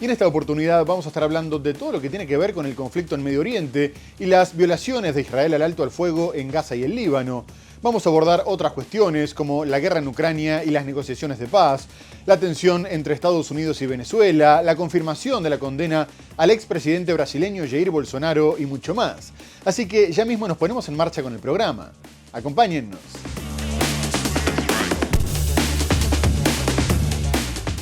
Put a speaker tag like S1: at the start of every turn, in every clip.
S1: Y en esta oportunidad vamos a estar hablando de todo lo que tiene que ver con el conflicto en Medio Oriente y las violaciones de Israel al alto al fuego en Gaza y el Líbano. Vamos a abordar otras cuestiones como la guerra en Ucrania y las negociaciones de paz, la tensión entre Estados Unidos y Venezuela, la confirmación de la condena al expresidente brasileño Jair Bolsonaro y mucho más. Así que ya mismo nos ponemos en marcha con el programa. Acompáñennos.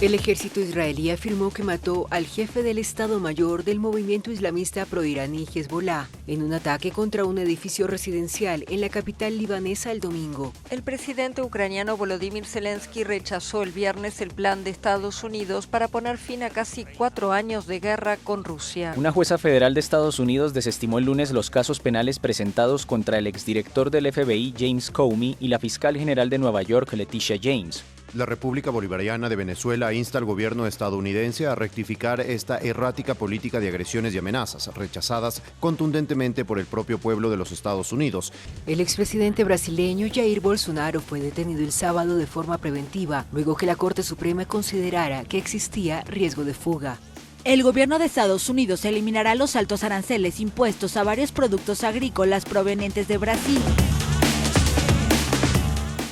S2: El ejército israelí afirmó que mató al jefe del Estado Mayor del movimiento islamista proiraní Hezbollah en un ataque contra un edificio residencial en la capital libanesa el domingo.
S3: El presidente ucraniano Volodymyr Zelensky rechazó el viernes el plan de Estados Unidos para poner fin a casi 4 años de guerra con Rusia.
S4: Una jueza federal de Estados Unidos desestimó el lunes los casos penales presentados contra el exdirector del FBI James Comey y la fiscal general de Nueva York Letitia James.
S5: La República Bolivariana de Venezuela insta al gobierno estadounidense a rectificar esta errática política de agresiones y amenazas, rechazadas contundentemente por el propio pueblo de los Estados Unidos.
S2: El expresidente brasileño Jair Bolsonaro fue detenido el sábado de forma preventiva, luego que la Corte Suprema considerara que existía riesgo de fuga.
S6: El gobierno de Estados Unidos eliminará los altos aranceles impuestos a varios productos agrícolas provenientes de Brasil.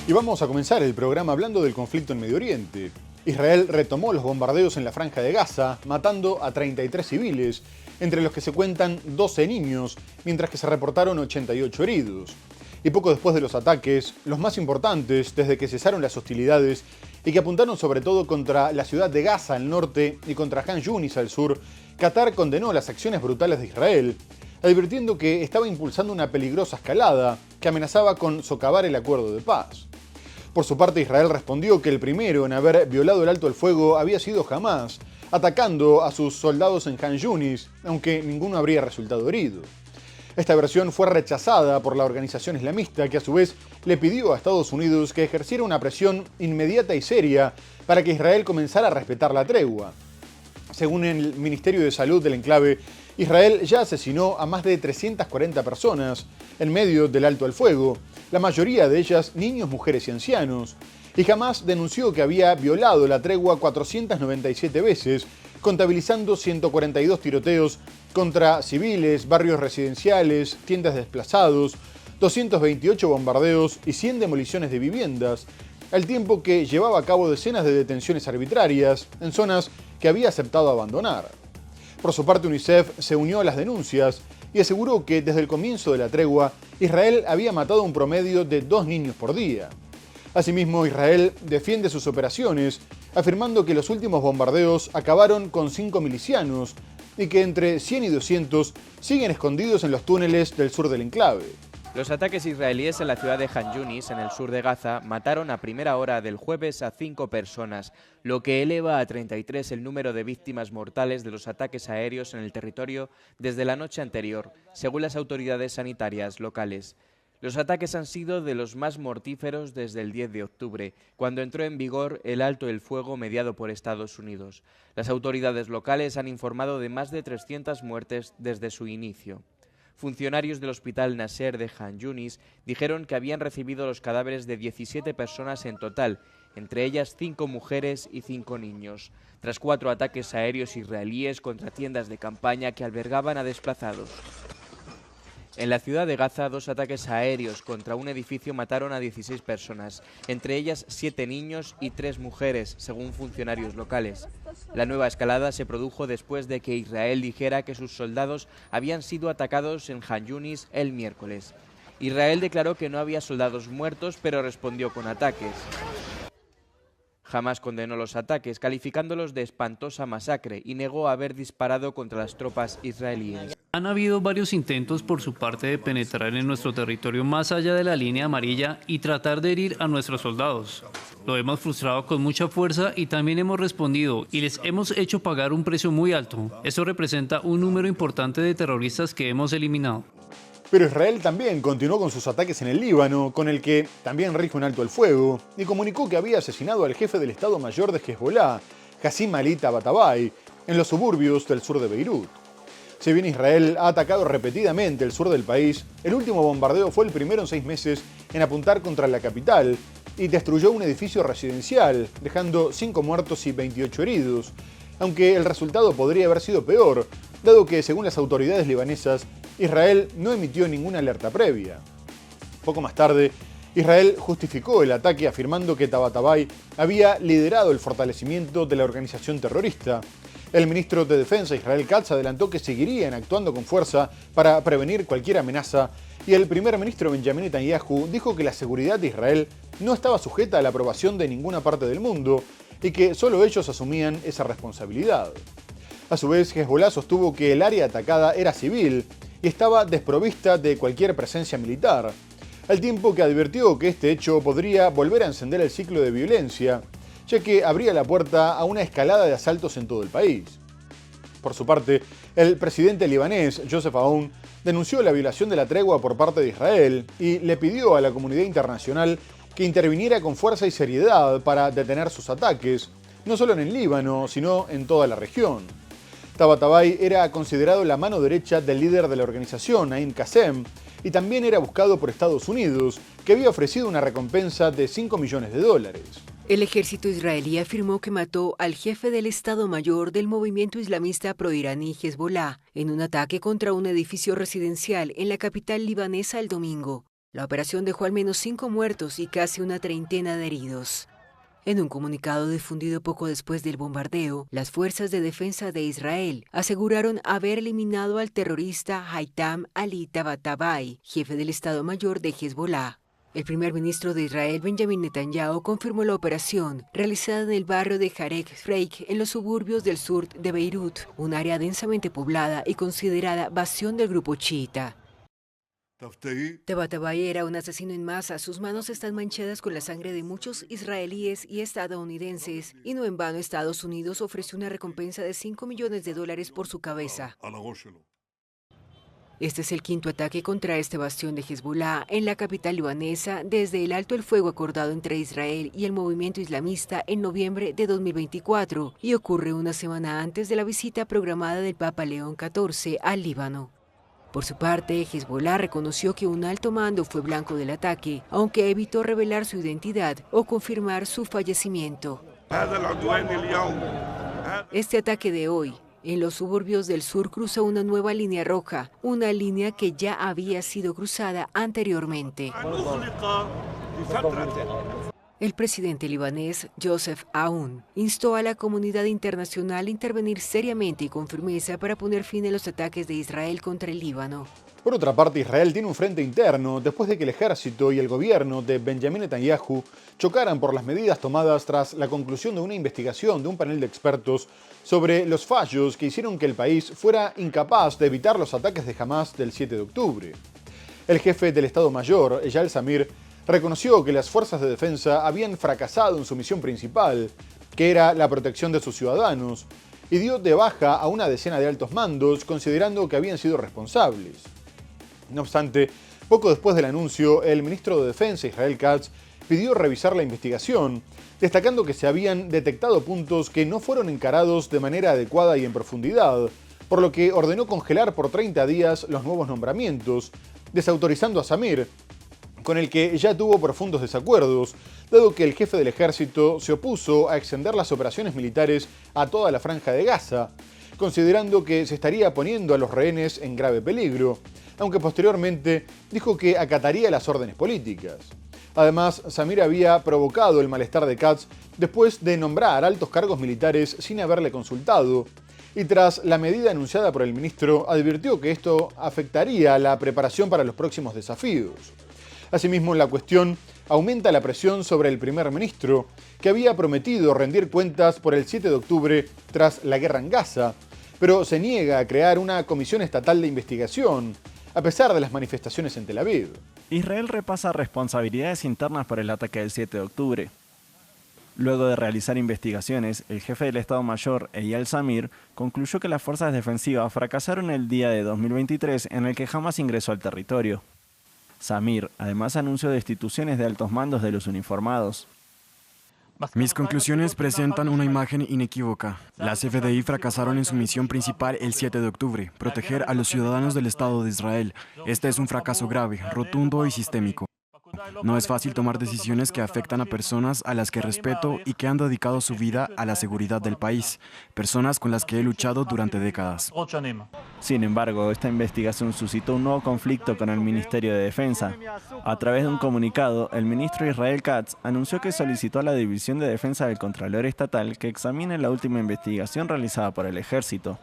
S1: Y vamos a comenzar el programa hablando del conflicto en Medio Oriente. Israel retomó los bombardeos en la Franja de Gaza, matando a 33 civiles, entre los que se cuentan 12 niños, mientras que se reportaron 88 heridos. Y poco después de los ataques, los más importantes desde que cesaron las hostilidades y que apuntaron sobre todo contra la ciudad de Gaza al norte y contra Han Yunis al sur, Qatar condenó las acciones brutales de Israel, advirtiendo que estaba impulsando una peligrosa escalada que amenazaba con socavar el acuerdo de paz. Por su parte, Israel respondió que el primero en haber violado el alto el fuego había sido Hamás, atacando a sus soldados en Han Yunis, aunque ninguno habría resultado herido. Esta versión fue rechazada por la organización islamista, que a su vez le pidió a Estados Unidos que ejerciera una presión inmediata y seria para que Israel comenzara a respetar la tregua. Según el Ministerio de Salud del enclave, Israel ya asesinó a más de 340 personas en medio del alto al fuego, la mayoría de ellas niños, mujeres y ancianos, y jamás denunció que había violado la tregua 497 veces, contabilizando 142 tiroteos contra civiles, barrios residenciales, tiendas de desplazados, 228 bombardeos y 100 demoliciones de viviendas, al tiempo que llevaba a cabo decenas de detenciones arbitrarias en zonas que había aceptado abandonar. Por su parte, UNICEF se unió a las denuncias y aseguró que desde el comienzo de la tregua, Israel había matado un promedio de 2 niños por día. Asimismo, Israel defiende sus operaciones, afirmando que los últimos bombardeos acabaron con 5 milicianos y que entre 100 y 200 siguen escondidos en los túneles del sur del enclave.
S4: Los ataques israelíes en la ciudad de Han Yunis, en el sur de Gaza, mataron a primera hora del jueves a 5 personas, lo que eleva a 33 el número de víctimas mortales de los ataques aéreos en el territorio desde la noche anterior, según las autoridades sanitarias locales. Los ataques han sido de los más mortíferos desde el 10 de octubre, cuando entró en vigor el alto el fuego mediado por Estados Unidos. Las autoridades locales han informado de más de 300 muertes desde su inicio. Funcionarios del Hospital Nasser de Han Yunis dijeron que habían recibido los cadáveres de 17 personas en total, entre ellas 5 mujeres y 5 niños, tras 4 ataques aéreos israelíes contra tiendas de campaña que albergaban a desplazados. En la ciudad de Gaza, 2 ataques aéreos contra un edificio mataron a 16 personas, entre ellas 7 niños y 3 mujeres, según funcionarios locales. La nueva escalada se produjo después de que Israel dijera que sus soldados habían sido atacados en Han Yunis el miércoles. Israel declaró que no había soldados muertos, pero respondió con ataques. Hamás condenó los ataques, calificándolos de espantosa masacre, y negó haber disparado contra las tropas israelíes.
S7: Han habido varios intentos por su parte de penetrar en nuestro territorio más allá de la línea amarilla y tratar de herir a nuestros soldados. Lo hemos frustrado con mucha fuerza y también hemos respondido y les hemos hecho pagar un precio muy alto. Eso representa un número importante de terroristas que hemos eliminado.
S1: Pero Israel también continuó con sus ataques en el Líbano, con el que también rige un alto el fuego, y comunicó que había asesinado al jefe del Estado Mayor de Hezbollah, Hassim Ali Tabatabai, en los suburbios del sur de Beirut. Si bien Israel ha atacado repetidamente el sur del país, el último bombardeo fue el primero en 6 meses en apuntar contra la capital y destruyó un edificio residencial, dejando 5 muertos y 28 heridos, aunque el resultado podría haber sido peor, dado que, según las autoridades libanesas, Israel no emitió ninguna alerta previa. Poco más tarde, Israel justificó el ataque afirmando que Tabatabai había liderado el fortalecimiento de la organización terrorista. El ministro de Defensa, Israel Katz, adelantó que seguirían actuando con fuerza para prevenir cualquier amenaza, y el primer ministro Benjamin Netanyahu dijo que la seguridad de Israel no estaba sujeta a la aprobación de ninguna parte del mundo y que solo ellos asumían esa responsabilidad. A su vez, Hezbollah sostuvo que el área atacada era civil y estaba desprovista de cualquier presencia militar, al tiempo que advirtió que este hecho podría volver a encender el ciclo de violencia, ya que abría la puerta a una escalada de asaltos en todo el país. Por su parte, el presidente libanés, Joseph Aoun, denunció la violación de la tregua por parte de Israel y le pidió a la comunidad internacional que interviniera con fuerza y seriedad para detener sus ataques, no solo en el Líbano, sino en toda la región. Tabatabai era considerado la mano derecha del líder de la organización, Naim Qassem, y también era buscado por Estados Unidos, que había ofrecido una recompensa de $5 millones.
S2: El ejército israelí afirmó que mató al jefe del Estado Mayor del movimiento islamista proiraní Hezbollah en un ataque contra un edificio residencial en la capital libanesa el domingo. La operación dejó al menos 5 muertos y casi una treintena de heridos. En un comunicado difundido poco después del bombardeo, las fuerzas de defensa de Israel aseguraron haber eliminado al terrorista Haitham Ali Tabatabai, jefe del Estado Mayor de Hezbollah. El primer ministro de Israel, Benjamin Netanyahu, confirmó la operación, realizada en el barrio de Jarek Freik, en los suburbios del sur de Beirut, un área densamente poblada y considerada bastión del grupo chiita. Tabatabai era un asesino en masa. Sus manos están manchadas con la sangre de muchos israelíes y estadounidenses, y no en vano Estados Unidos ofreció una recompensa de $5 millones por su cabeza. Este es el quinto ataque contra este bastión de Hezbollah en la capital libanesa desde el alto el fuego acordado entre Israel y el movimiento islamista en noviembre de 2024, y ocurre una semana antes de la visita programada del Papa León XIV al Líbano. Por su parte, Hezbollah reconoció que un alto mando fue blanco del ataque, aunque evitó revelar su identidad o confirmar su fallecimiento. Este ataque de hoy en los suburbios del sur cruza una nueva línea roja, una línea que ya había sido cruzada anteriormente. El presidente libanés, Joseph Aoun, instó a la comunidad internacional a intervenir seriamente y con firmeza para poner fin a los ataques de Israel contra el Líbano.
S1: Por otra parte, Israel tiene un frente interno después de que el ejército y el gobierno de Benjamin Netanyahu chocaran por las medidas tomadas tras la conclusión de una investigación de un panel de expertos sobre los fallos que hicieron que el país fuera incapaz de evitar los ataques de Hamas del 7 de octubre. El jefe del Estado Mayor, Eyal Zamir, reconoció que las fuerzas de defensa habían fracasado en su misión principal, que era la protección de sus ciudadanos, y dio de baja a una decena de altos mandos, considerando que habían sido responsables. No obstante, poco después del anuncio, el ministro de Defensa, Israel Katz, pidió revisar la investigación, destacando que se habían detectado puntos que no fueron encarados de manera adecuada y en profundidad, por lo que ordenó congelar por 30 días los nuevos nombramientos, desautorizando a Zamir, con el que ya tuvo profundos desacuerdos, dado que el jefe del ejército se opuso a extender las operaciones militares a toda la franja de Gaza, considerando que se estaría poniendo a los rehenes en grave peligro, aunque posteriormente dijo que acataría las órdenes políticas. Además, Zamir había provocado el malestar de Katz después de nombrar altos cargos militares sin haberle consultado, y tras la medida anunciada por el ministro, advirtió que esto afectaría la preparación para los próximos desafíos. Asimismo, la cuestión aumenta la presión sobre el primer ministro, que había prometido rendir cuentas por el 7 de octubre tras la guerra en Gaza, pero se niega a crear una comisión estatal de investigación, a pesar de las manifestaciones en Tel Aviv.
S8: Israel repasa responsabilidades internas por el ataque del 7 de octubre. Luego de realizar investigaciones, el jefe del Estado Mayor, Eyal Zamir, concluyó que las fuerzas defensivas fracasaron el día de 2023 en el que Hamas ingresó al territorio. Zamir además anunció destituciones de altos mandos de los uniformados.
S9: Mis conclusiones presentan una imagen inequívoca. Las FDI fracasaron en su misión principal el 7 de octubre, proteger a los ciudadanos del Estado de Israel. Este es un fracaso grave, rotundo y sistémico. No es fácil tomar decisiones que afectan a personas a las que respeto y que han dedicado su vida a la seguridad del país, personas con las que he luchado durante décadas.
S8: Sin embargo, esta investigación suscitó un nuevo conflicto con el Ministerio de Defensa. A través de un comunicado, el ministro Israel Katz anunció que solicitó a la División de Defensa del Contralor Estatal que examine la última investigación realizada por el Ejército.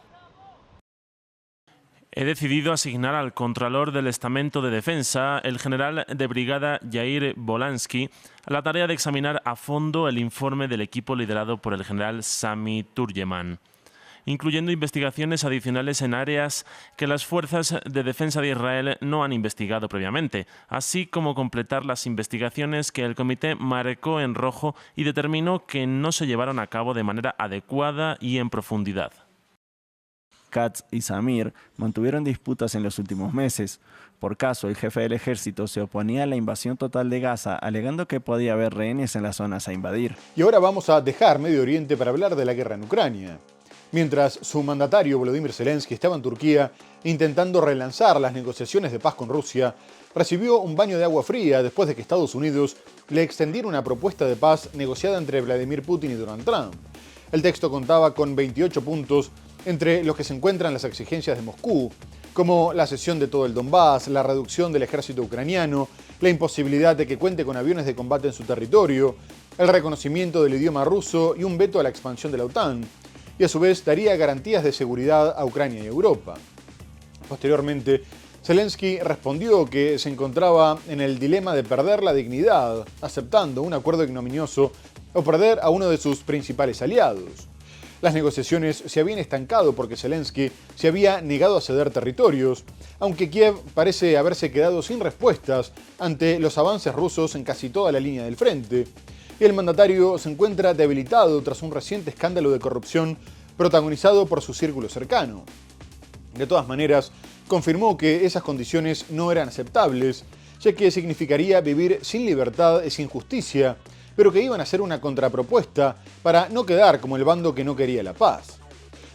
S10: He decidido asignar al Contralor del Estamento de Defensa, el general de brigada Yair Volansky, la tarea de examinar a fondo el informe del equipo liderado por el general Sami Turjeman, incluyendo investigaciones adicionales en áreas que las fuerzas de defensa de Israel no han investigado previamente, así como completar las investigaciones que el comité marcó en rojo y determinó que no se llevaron a cabo de manera adecuada y en profundidad.
S8: Katz y Samir mantuvieron disputas en los últimos meses. Por caso, el jefe del ejército se oponía a la invasión total de Gaza, alegando que podía haber rehenes en las zonas a invadir.
S1: Y ahora vamos a dejar Medio Oriente para hablar de la guerra en Ucrania. Mientras su mandatario Volodymyr Zelensky estaba en Turquía intentando relanzar las negociaciones de paz con Rusia, recibió un baño de agua fría después de que Estados Unidos le extendiera una propuesta de paz negociada entre Vladimir Putin y Donald Trump. El texto contaba con 28 puntos, entre los que se encuentran las exigencias de Moscú, como la cesión de todo el Donbass, la reducción del ejército ucraniano, la imposibilidad de que cuente con aviones de combate en su territorio, el reconocimiento del idioma ruso y un veto a la expansión de la OTAN, y a su vez daría garantías de seguridad a Ucrania y Europa. Posteriormente, Zelensky respondió que se encontraba en el dilema de perder la dignidad, aceptando un acuerdo ignominioso, o perder a uno de sus principales aliados. Las negociaciones se habían estancado porque Zelensky se había negado a ceder territorios, aunque Kiev parece haberse quedado sin respuestas ante los avances rusos en casi toda la línea del frente, y el mandatario se encuentra debilitado tras un reciente escándalo de corrupción protagonizado por su círculo cercano. De todas maneras, confirmó que esas condiciones no eran aceptables, ya que significaría vivir sin libertad y sin justicia, pero que iban a ser una contrapropuesta para no quedar como el bando que no quería la paz.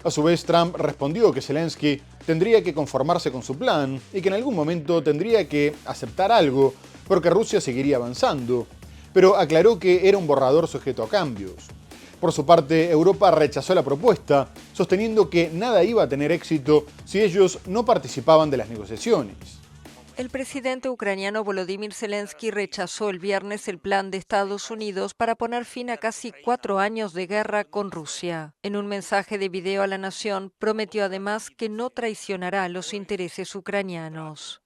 S1: A su vez, Trump respondió que Zelensky tendría que conformarse con su plan y que en algún momento tendría que aceptar algo porque Rusia seguiría avanzando, pero aclaró que era un borrador sujeto a cambios. Por su parte, Europa rechazó la propuesta, sosteniendo que nada iba a tener éxito si ellos no participaban de las negociaciones.
S3: El presidente ucraniano Volodymyr Zelensky rechazó el viernes el plan de Estados Unidos para poner fin a casi 4 años de guerra con Rusia. En un mensaje de video a la nación, prometió además que no traicionará los intereses ucranianos.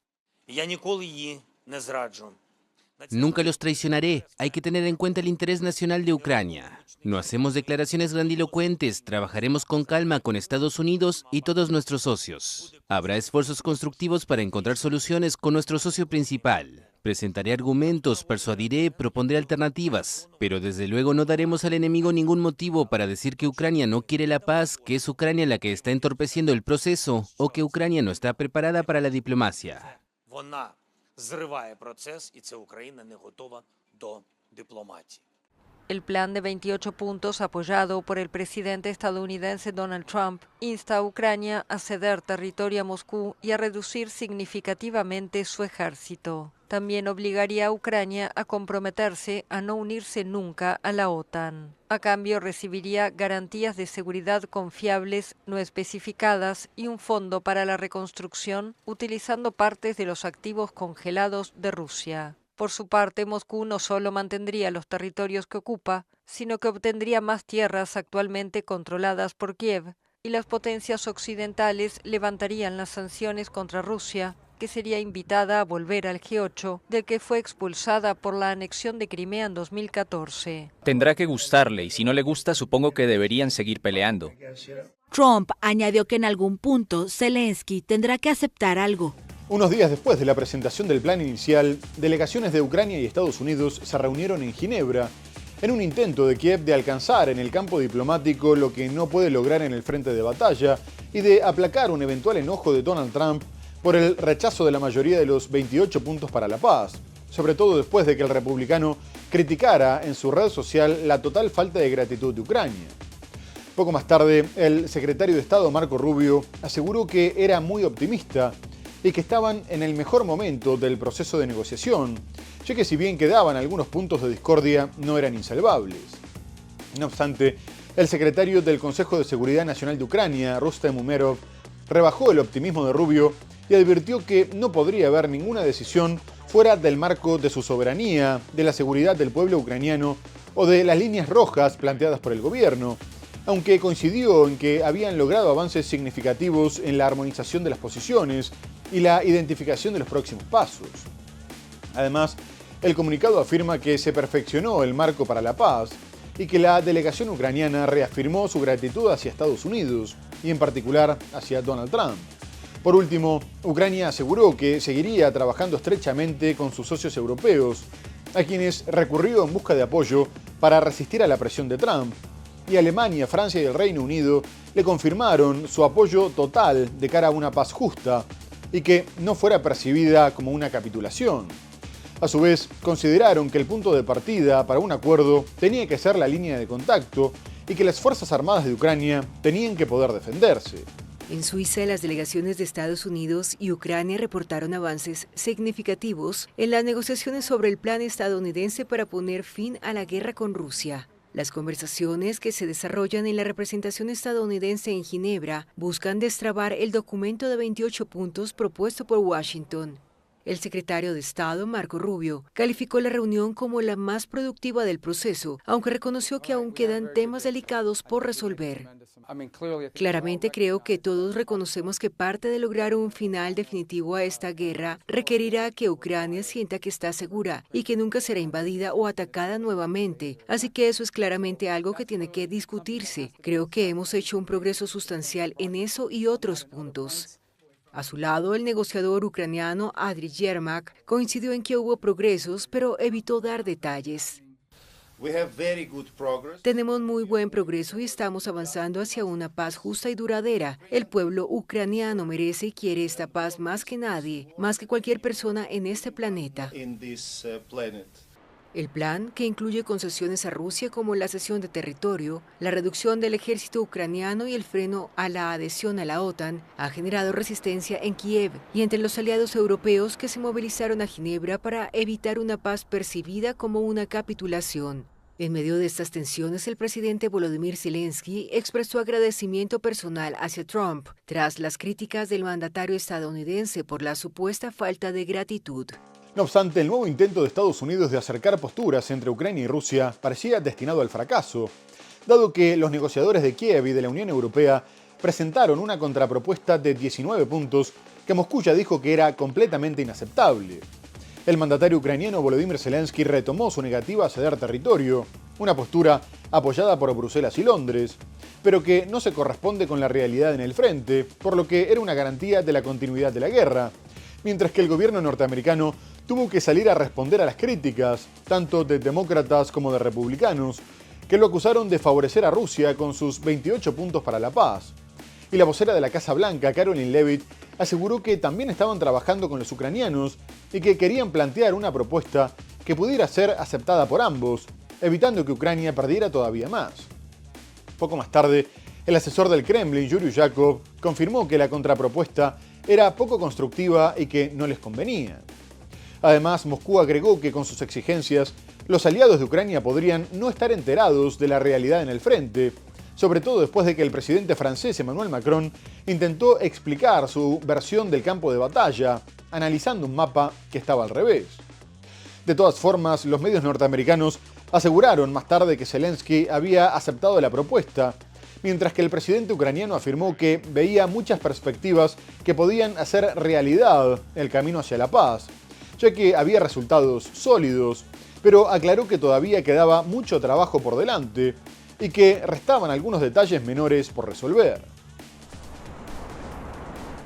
S11: Nunca los traicionaré. Hay que tener en cuenta el interés nacional de Ucrania. No hacemos declaraciones grandilocuentes, trabajaremos con calma con Estados Unidos y todos nuestros socios. Habrá esfuerzos constructivos para encontrar soluciones con nuestro socio principal. Presentaré argumentos, persuadiré, propondré alternativas, pero desde luego no daremos al enemigo ningún motivo para decir que Ucrania no quiere la paz, que es Ucrania la que está entorpeciendo el proceso o que Ucrania no está preparada para la diplomacia.
S3: El plan de 28 puntos, apoyado por el presidente estadounidense Donald Trump, insta a Ucrania a ceder territorio a Moscú y a reducir significativamente su ejército. También obligaría a Ucrania a comprometerse a no unirse nunca a la OTAN. A cambio, recibiría garantías de seguridad confiables, no especificadas, y un fondo para la reconstrucción, utilizando partes de los activos congelados de Rusia. Por su parte, Moscú no solo mantendría los territorios que ocupa, sino que obtendría más tierras actualmente controladas por Kiev, y las potencias occidentales levantarían las sanciones contra Rusia, que sería invitada a volver al G8, del que fue expulsada por la anexión de Crimea en 2014.
S12: Tendrá que gustarle, y si no le gusta, supongo que deberían seguir peleando.
S6: Trump añadió que en algún punto Zelensky tendrá que aceptar algo.
S1: Unos días después de la presentación del plan inicial, delegaciones de Ucrania y Estados Unidos se reunieron en Ginebra en un intento de Kiev de alcanzar en el campo diplomático lo que no puede lograr en el frente de batalla y de aplacar un eventual enojo de Donald Trump por el rechazo de la mayoría de los 28 puntos para la paz, sobre todo después de que el republicano criticara en su red social la total falta de gratitud de Ucrania. Poco más tarde, el secretario de Estado Marco Rubio aseguró que era muy optimista y que estaban en el mejor momento del proceso de negociación, ya que si bien quedaban algunos puntos de discordia, no eran insalvables. No obstante, el secretario del Consejo de Seguridad Nacional de Ucrania, Rustem Umerov, rebajó el optimismo de Rubio y advirtió que no podría haber ninguna decisión fuera del marco de su soberanía, de la seguridad del pueblo ucraniano o de las líneas rojas planteadas por el gobierno, aunque coincidió en que habían logrado avances significativos en la armonización de las posiciones y la identificación de los próximos pasos. Además, el comunicado afirma que se perfeccionó el marco para la paz y que la delegación ucraniana reafirmó su gratitud hacia Estados Unidos y en particular hacia Donald Trump. Por último, Ucrania aseguró que seguiría trabajando estrechamente con sus socios europeos, a quienes recurrió en busca de apoyo para resistir a la presión de Trump, y Alemania, Francia y el Reino Unido le confirmaron su apoyo total de cara a una paz justa y que no fuera percibida como una capitulación. A su vez, consideraron que el punto de partida para un acuerdo tenía que ser la línea de contacto y que las Fuerzas Armadas de Ucrania tenían que poder defenderse.
S2: En Suiza, las delegaciones de Estados Unidos y Ucrania reportaron avances significativos en las negociaciones sobre el plan estadounidense para poner fin a la guerra con Rusia. Las conversaciones que se desarrollan en la representación estadounidense en Ginebra buscan destrabar el documento de 28 puntos propuesto por Washington. El secretario de Estado, Marco Rubio, calificó la reunión como la más productiva del proceso, aunque reconoció que aún quedan temas delicados por resolver. Claramente creo que todos reconocemos que parte de lograr un final definitivo a esta guerra requerirá que Ucrania sienta que está segura y que nunca será invadida o atacada nuevamente. Así que eso es claramente algo que tiene que discutirse. Creo que hemos hecho un progreso sustancial en eso y otros puntos. A su lado, el negociador ucraniano Adri Yermak coincidió en que hubo progresos, pero evitó dar detalles. Tenemos muy buen progreso y estamos avanzando hacia una paz justa y duradera. El pueblo ucraniano merece y quiere esta paz más que nadie, más que cualquier persona en este planeta. El plan, que incluye concesiones a Rusia como la cesión de territorio, la reducción del ejército ucraniano y el freno a la adhesión a la OTAN, ha generado resistencia en Kiev y entre los aliados europeos que se movilizaron a Ginebra para evitar una paz percibida como una capitulación. En medio de estas tensiones, el presidente Volodymyr Zelensky expresó agradecimiento personal hacia Trump tras las críticas del mandatario estadounidense por la supuesta falta de gratitud.
S1: No obstante, el nuevo intento de Estados Unidos de acercar posturas entre Ucrania y Rusia parecía destinado al fracaso, dado que los negociadores de Kiev y de la Unión Europea presentaron una contrapropuesta de 19 puntos que Moscú ya dijo que era completamente inaceptable. El mandatario ucraniano Volodymyr Zelensky retomó su negativa a ceder territorio, una postura apoyada por Bruselas y Londres, pero que no se corresponde con la realidad en el frente, por lo que era una garantía de la continuidad de la guerra, mientras que el gobierno norteamericano tuvo que salir a responder a las críticas, tanto de demócratas como de republicanos, que lo acusaron de favorecer a Rusia con sus 28 puntos para la paz. Y la vocera de la Casa Blanca, Caroline Leavitt, aseguró que también estaban trabajando con los ucranianos y que querían plantear una propuesta que pudiera ser aceptada por ambos, evitando que Ucrania perdiera todavía más. Poco más tarde, el asesor del Kremlin, Yuri Yakov, confirmó que la contrapropuesta era poco constructiva y que no les convenía. Además, Moscú agregó que con sus exigencias, los aliados de Ucrania podrían no estar enterados de la realidad en el frente, sobre todo después de que el presidente francés Emmanuel Macron intentó explicar su versión del campo de batalla, analizando un mapa que estaba al revés. De todas formas, los medios norteamericanos aseguraron más tarde que Zelensky había aceptado la propuesta, mientras que el presidente ucraniano afirmó que veía muchas perspectivas que podían hacer realidad el camino hacia la paz, ya que había resultados sólidos, pero aclaró que todavía quedaba mucho trabajo por delante y que restaban algunos detalles menores por resolver.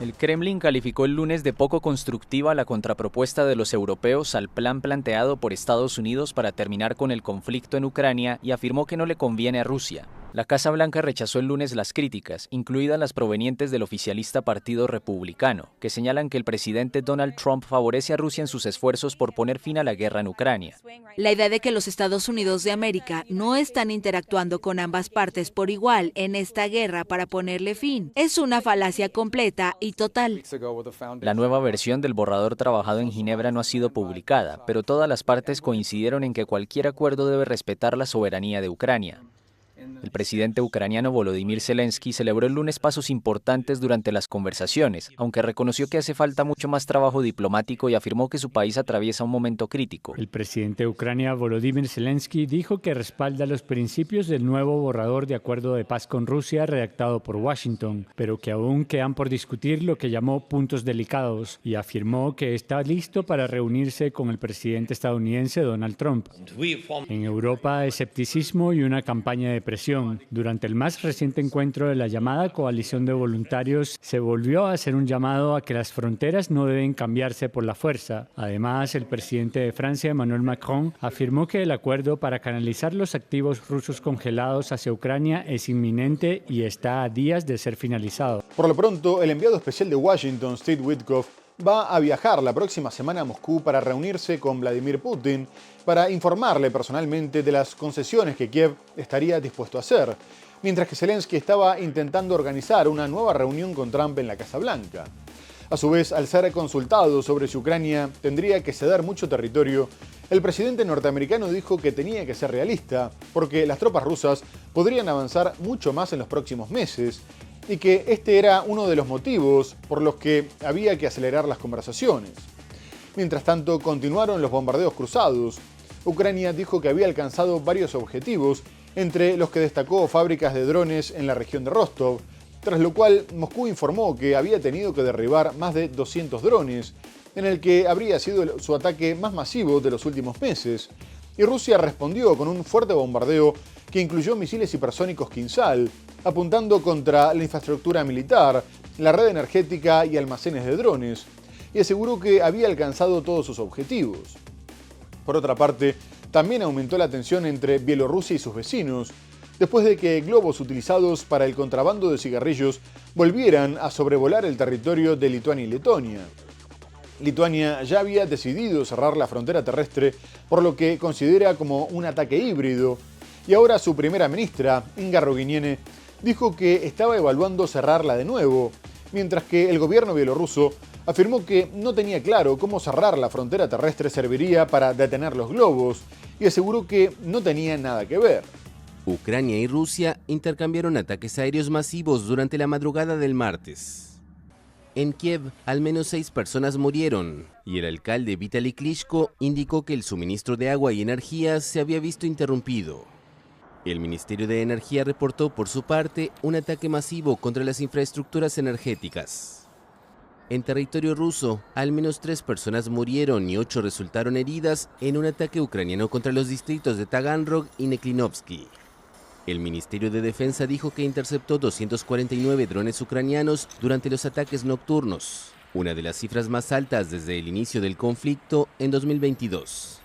S12: El Kremlin calificó el lunes de poco constructiva la contrapropuesta de los europeos al plan planteado por Estados Unidos para terminar con el conflicto en Ucrania y afirmó que no le conviene a Rusia. La Casa Blanca rechazó el lunes las críticas, incluidas las provenientes del oficialista Partido Republicano, que señalan que el presidente Donald Trump favorece a Rusia en sus esfuerzos por poner fin a la guerra en Ucrania.
S6: La idea de que los Estados Unidos de América no están interactuando con ambas partes por igual en esta guerra para ponerle fin es una falacia completa y total.
S12: La nueva versión del borrador trabajado en Ginebra no ha sido publicada, pero todas las partes coincidieron en que cualquier acuerdo debe respetar la soberanía de Ucrania. El presidente ucraniano Volodymyr Zelensky celebró el lunes pasos importantes durante las conversaciones, aunque reconoció que hace falta mucho más trabajo diplomático y afirmó que su país atraviesa un momento crítico.
S13: El presidente de Ucrania, Volodymyr Zelensky, dijo que respalda los principios del nuevo borrador de acuerdo de paz con Rusia redactado por Washington, pero que aún quedan por discutir lo que llamó puntos delicados, y afirmó que está listo para reunirse con el presidente estadounidense Donald Trump. En Europa, escepticismo y una campaña de presión. Durante el más reciente encuentro de la llamada coalición de voluntarios, se volvió a hacer un llamado a que las fronteras no deben cambiarse por la fuerza. Además, el presidente de Francia, Emmanuel Macron, afirmó que el acuerdo para canalizar los activos rusos congelados hacia Ucrania es inminente y está a días de ser finalizado.
S1: Por lo pronto, el enviado especial de Washington, Steve Witkoff, va a viajar la próxima semana a Moscú para reunirse con Vladimir Putin para informarle personalmente de las concesiones que Kiev estaría dispuesto a hacer, mientras que Zelensky estaba intentando organizar una nueva reunión con Trump en la Casa Blanca. A su vez, al ser consultado sobre si Ucrania tendría que ceder mucho territorio, el presidente norteamericano dijo que tenía que ser realista, porque las tropas rusas podrían avanzar mucho más en los próximos meses, y que este era uno de los motivos por los que había que acelerar las conversaciones. Mientras tanto, continuaron los bombardeos cruzados. Ucrania dijo que había alcanzado varios objetivos, entre los que destacó fábricas de drones en la región de Rostov, tras lo cual Moscú informó que había tenido que derribar más de 200 drones, en el que habría sido su ataque más masivo de los últimos meses, y Rusia respondió con un fuerte bombardeo que incluyó misiles hipersónicos Kinzhal, apuntando contra la infraestructura militar, la red energética y almacenes de drones, y aseguró que había alcanzado todos sus objetivos. Por otra parte, también aumentó la tensión entre Bielorrusia y sus vecinos, después de que globos utilizados para el contrabando de cigarrillos volvieran a sobrevolar el territorio de Lituania y Letonia. Lituania ya había decidido cerrar la frontera terrestre, por lo que considera como un ataque híbrido, y ahora su primera ministra, Inga Roginiene, dijo que estaba evaluando cerrarla de nuevo, mientras que el gobierno bielorruso afirmó que no tenía claro cómo cerrar la frontera terrestre serviría para detener los globos, y aseguró que no tenía nada que ver.
S11: Ucrania y Rusia intercambiaron ataques aéreos masivos durante la madrugada del martes. En Kiev, al menos 6 personas murieron, y el alcalde Vitaly Klitschko indicó que el suministro de agua y energía se había visto interrumpido. El Ministerio de Energía reportó, por su parte, un ataque masivo contra las infraestructuras energéticas. En territorio ruso, al menos 3 personas murieron y 8 resultaron heridas en un ataque ucraniano contra los distritos de Taganrog y Neklinovsky. El Ministerio de Defensa dijo que interceptó 249 drones ucranianos durante los ataques nocturnos, una de las cifras más altas desde el inicio del conflicto en 2022.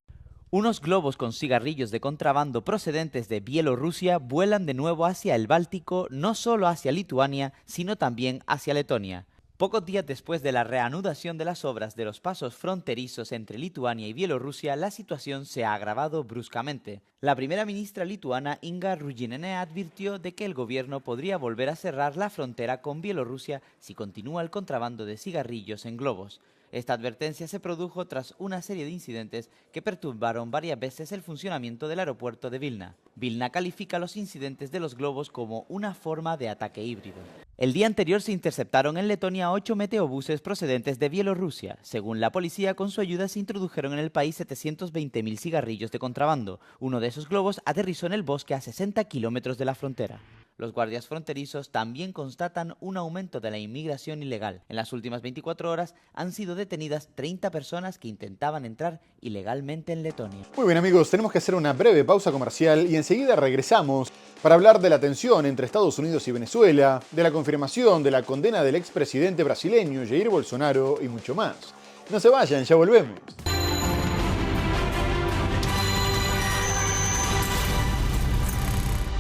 S14: Unos globos con cigarrillos de contrabando procedentes de Bielorrusia vuelan de nuevo hacia el Báltico, no solo hacia Lituania, sino también hacia Letonia. Pocos días después de la reanudación de las obras de los pasos fronterizos entre Lituania y Bielorrusia, la situación se ha agravado bruscamente. La primera ministra lituana, Inga Ruginiene, advirtió de que el gobierno podría volver a cerrar la frontera con Bielorrusia si continúa el contrabando de cigarrillos en globos. Esta advertencia se produjo tras una serie de incidentes que perturbaron varias veces el funcionamiento del aeropuerto de Vilna. Vilna califica los incidentes de los globos como una forma de ataque híbrido. El día anterior se interceptaron en Letonia 8 meteobuses procedentes de Bielorrusia. Según la policía, con su ayuda se introdujeron en el país 720.000 cigarrillos de contrabando. Uno de esos globos aterrizó en el bosque a 60 kilómetros de la frontera. Los guardias fronterizos también constatan un aumento de la inmigración ilegal. En las últimas 24 horas han sido detenidas 30 personas que intentaban entrar ilegalmente en Letonia.
S1: Muy bien amigos, tenemos que hacer una breve pausa comercial y enseguida regresamos para hablar de la tensión entre Estados Unidos y Venezuela, de la confirmación de la condena del expresidente brasileño Jair Bolsonaro y mucho más. No se vayan, ya volvemos.